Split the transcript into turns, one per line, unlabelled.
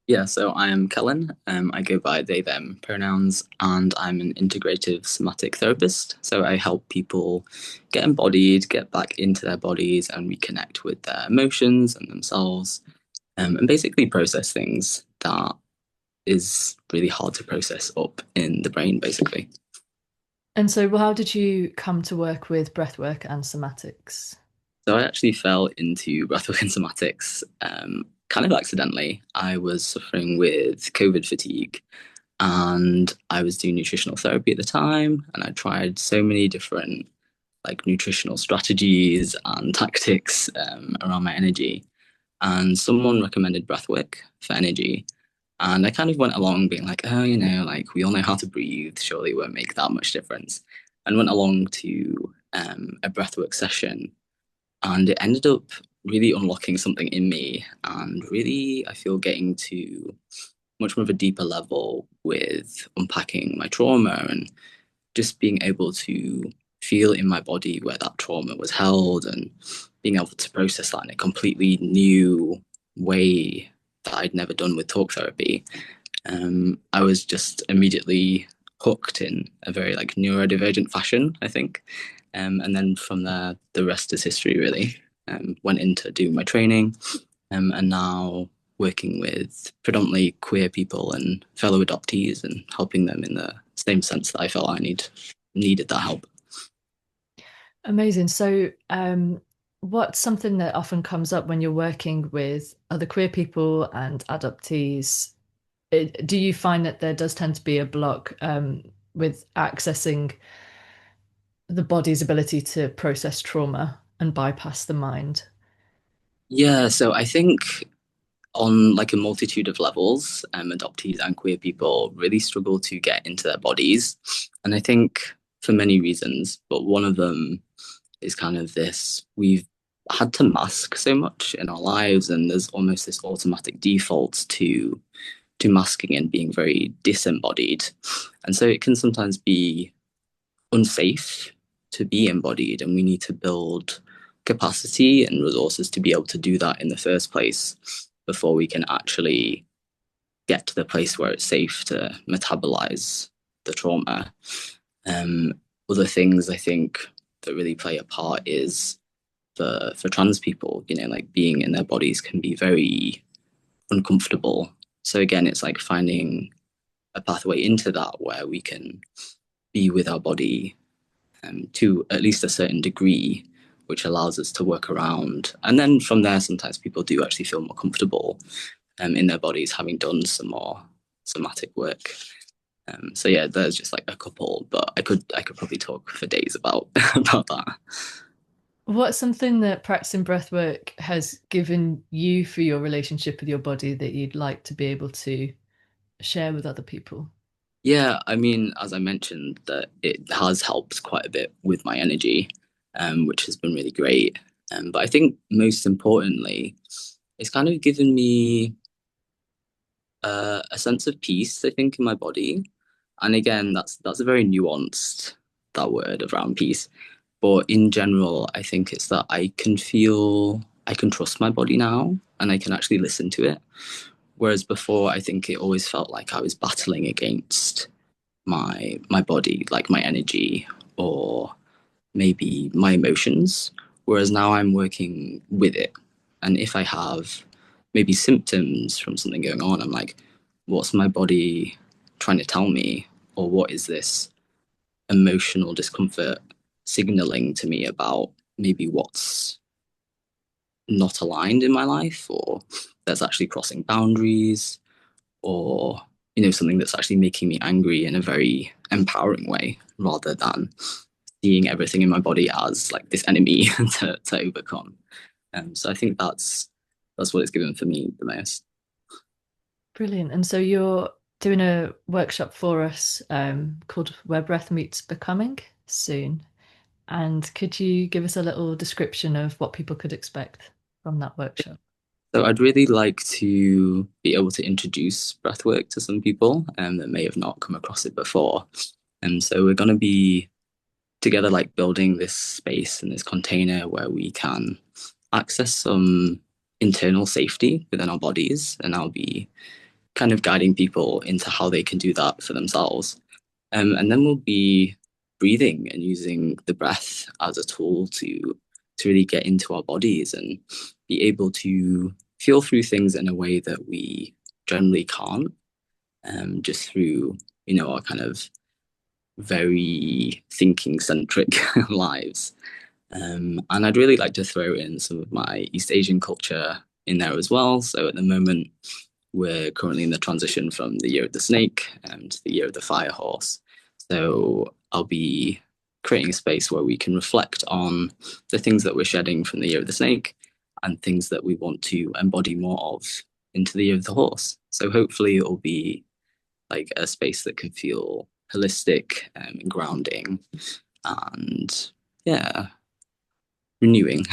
Yeah, so I am Kellan. I go by they, them pronouns, and I'm an integrative somatic therapist. So I help people get embodied, get back into their bodies, and reconnect with their emotions and themselves, and basically process things that is really hard to process up in the brain, basically.
And so, how did you come to work with breathwork and somatics?
So I actually fell into breathwork and somatics kind of accidentally. I was suffering with COVID fatigue and I was doing nutritional therapy at the time, and I tried so many different like nutritional strategies and tactics around my energy. And someone recommended breathwork for energy, and I kind of went along being like, oh, like we all know how to breathe. Surely it won't make that much difference. And went along to a breathwork session, and it ended up really unlocking something in me, and really I feel getting to much more of a deeper level with unpacking my trauma and just being able to feel in my body where that trauma was held and being able to process that in a completely new way that I'd never done with talk therapy. I was just immediately hooked in a very like neurodivergent fashion, I think. And then from there, the rest is history, really. Went into doing my training, and now working with predominantly queer people and fellow adoptees and helping them in the same sense that I felt needed that help.
Amazing. So, what's something that often comes up when you're working with other queer people and adoptees? Do you find that there does tend to be a block with accessing the body's ability to process trauma and bypass the mind?
Yeah, so I think on like a multitude of levels, adoptees and queer people really struggle to get into their bodies. And I think for many reasons, but one of them is kind of this we've had to mask so much in our lives, and there's almost this automatic default to masking and being very disembodied. And so it can sometimes be unsafe to be embodied, and we need to build capacity and resources to be able to do that in the first place before we can actually get to the place where it's safe to metabolize the trauma. Um, Other things I think that really play a part is for trans people, like being in their bodies can be very uncomfortable. So again, it's like finding a pathway into that where we can be with our body to at least a certain degree, which allows us to work around. And then from there, sometimes people do actually feel more comfortable in their bodies, having done some more somatic work. So yeah, there's just like a couple, but I could probably talk for days about about that.
What's something that practicing breath work has given you for your relationship with your body that you'd like to be able to share with other people?
Yeah, I mean, as I mentioned, that it has helped quite a bit with my energy, which has been really great. But I think most importantly, it's kind of given me a sense of peace, I think, in my body. And again, that's a very nuanced that word around peace. But in general, I think it's that I can trust my body now and I can actually listen to it. Whereas before, I think it always felt like I was battling against my body, like my energy or maybe my emotions. Whereas now I'm working with it. And if I have maybe symptoms from something going on, I'm like, what's my body trying to tell me? Or what is this emotional discomfort signaling to me about maybe what's not aligned in my life or that's actually crossing boundaries or something that's actually making me angry in a very empowering way rather than seeing everything in my body as like this enemy to overcome. So I think that's what it's given for me the most.
Brilliant. And so you're doing a workshop for us called Where Breath Meets Becoming soon. And could you give us a little description of what people could expect from that workshop?
So I'd really like to be able to introduce breathwork to some people that may have not come across it before. And so we're going to be together, like building this space and this container where we can access some internal safety within our bodies. And I'll be kind of guiding people into how they can do that for themselves. And then we'll be breathing and using the breath as a tool to really get into our bodies and be able to feel through things in a way that we generally can't, just through, our kind of very thinking centric lives. And I'd really like to throw in some of my East Asian culture in there as well. So at the moment, we're currently in the transition from the year of the snake to the year of the fire horse. So I'll be creating a space where we can reflect on the things that we're shedding from the year of the snake and things that we want to embody more of into the year of the horse. So hopefully it will be like a space that can feel holistic and grounding and yeah, renewing.